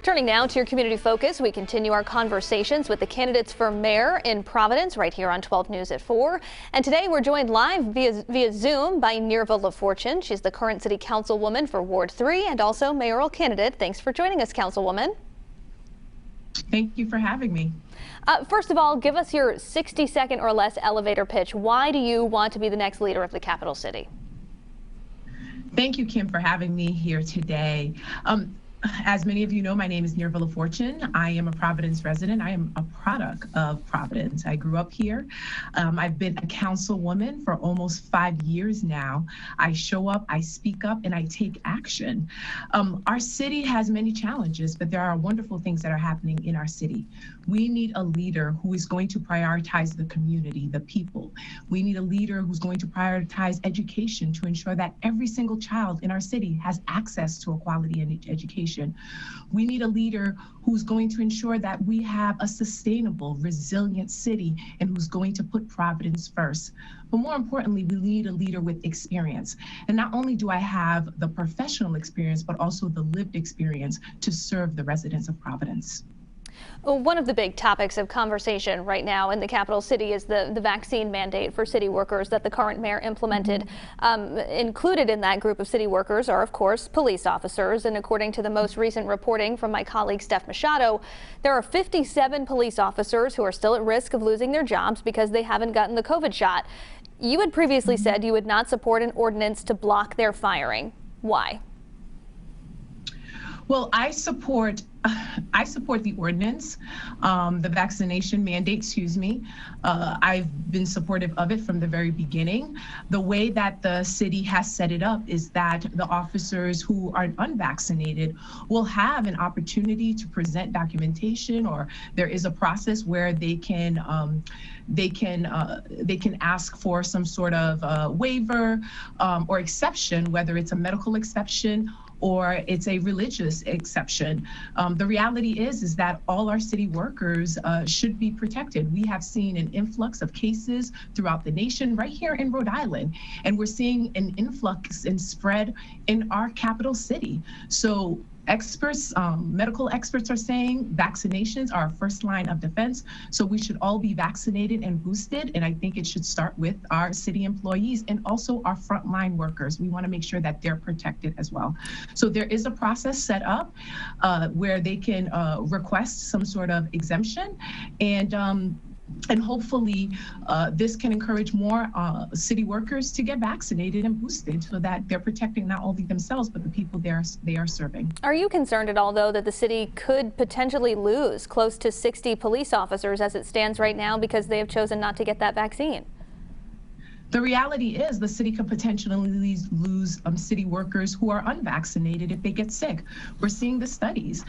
Turning now to your community focus, we continue our conversations with the candidates for mayor in Providence right here on 12 News at 4. And today we're joined live via Zoom by Nirva LaFortune. She's the current city councilwoman for Ward 3 and also mayoral candidate. Thanks for joining us, Councilwoman. Thank you for having me. First of all, give us your 60-second or less elevator pitch. Why do you want to be the next leader of the capital city? Thank you, Kim, for having me here today. As many of you know, my name is Nirva LaFortune. I am a Providence resident. I am a product of Providence. I grew up here. I've been a councilwoman for almost 5 years now. I show up, I speak up, and I take action. Our city has many challenges, but there are wonderful things that are happening in our city. We need a leader who is going to prioritize the community, the people. We need a leader who's going to prioritize education to ensure that every single child in our city has access to a quality education. We need a leader who's going to ensure that we have a sustainable, resilient city and who's going to put Providence first. But more importantly, we need a leader with experience. And not only do I have the professional experience, but also the lived experience to serve the residents of Providence. One of the big topics of conversation right now in the capital city is the vaccine mandate for city workers that the current mayor implemented. Included in that group of city workers are, of course, police officers. And according to the most recent reporting from my colleague Steph Machado, there are 57 police officers who are still at risk of losing their jobs because they haven't gotten the COVID shot. You had previously said you would not support an ordinance to block their firing. Why? Well, I support the ordinance, the vaccination mandate, excuse me. I've been supportive of it from the very beginning. The way that the city has set it up is that the officers who are unvaccinated will have an opportunity to present documentation, or there is a process where they can ask for some sort of waiver or exception, whether it's a medical exception or it's a religious exception. The reality is that all our city workers should be protected. We have seen an influx of cases throughout the nation, right here in Rhode Island, and we're seeing an influx and spread in our capital city. So experts, medical experts are saying vaccinations are our first line of defense. So we should all be vaccinated and boosted. And I think it should start with our city employees and also our frontline workers. We want to make sure that they're protected as well. So there is a process set up where they can request some sort of exemption, and hopefully this can encourage more city workers to get vaccinated and boosted so that they're protecting not only themselves, but the people they are serving. Are you concerned at all, though, that the city could potentially lose close to 60 police officers as it stands right now because they have chosen not to get that vaccine? The reality is the city could potentially lose city workers who are unvaccinated if they get sick. We're seeing the studies.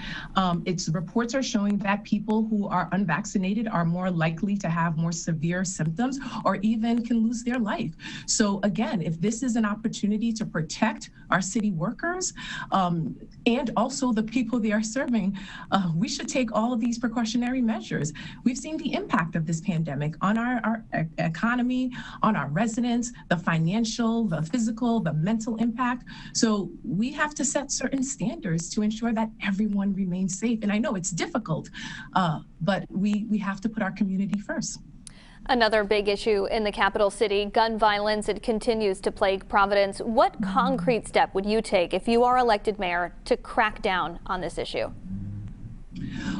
Reports are showing that people who are unvaccinated are more likely to have more severe symptoms or even can lose their life. So again, if this is an opportunity to protect our city workers and also the people they are serving, we should take all of these precautionary measures. We've seen the impact of this pandemic on our economy, on our residents, the financial, the physical, the mental impact. So we have to set certain standards to ensure that everyone remains safe. And I know it's difficult, but we have to put our community first. Another big issue in the capital city, gun violence. It continues to plague Providence. What concrete step would you take if you are elected mayor to crack down on this issue?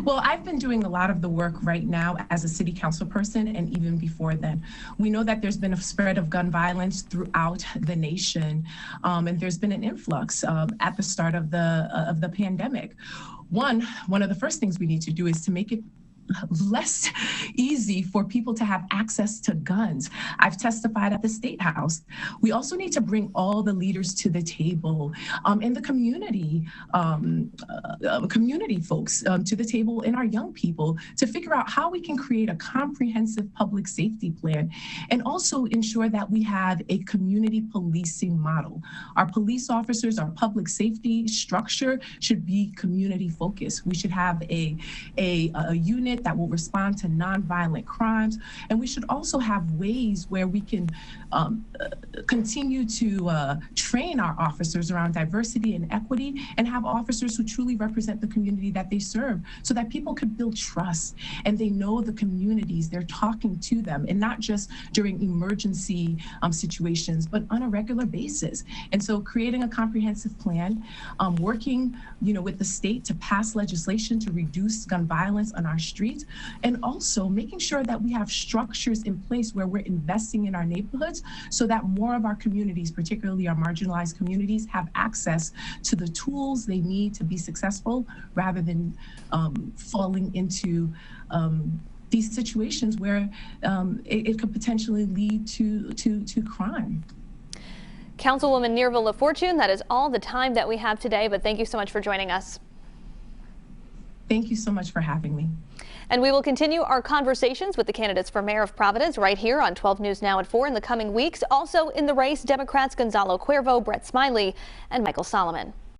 Well, I've been doing a lot of the work right now as a city council person, and even before then. We know that there's been a spread of gun violence throughout the nation, and there's been an influx at the start of the pandemic. One of the first things we need to do is to make it less easy for people to have access to guns. I've testified at the State House. We also need to bring all the leaders to the table and the community folks to the table, and our young people, to figure out how we can create a comprehensive public safety plan and also ensure that we have a community policing model. Our police officers, our public safety structure should be community focused. We should have a unit unit that will respond to nonviolent crimes. And we should also have ways where we can continue to train our officers around diversity and equity, and have officers who truly represent the community that they serve, so that people could build trust and they know the communities, they're talking to them, and not just during emergency situations, but on a regular basis. And so creating a comprehensive plan, working with the state to pass legislation to reduce gun violence on our streets, and also making sure that we have structures in place where we're investing in our neighborhoods so that more of our communities, particularly our marginalized communities, have access to the tools they need to be successful, rather than falling into these situations where it could potentially lead to crime. Councilwoman Nirva LaFortune, that is all the time that we have today, but thank you so much for joining us. Thank you so much for having me. And we will continue our conversations with the candidates for mayor of Providence right here on 12 News Now at 4 in the coming weeks. Also in the race, Democrats Gonzalo Cuervo, Brett Smiley, and Michael Solomon.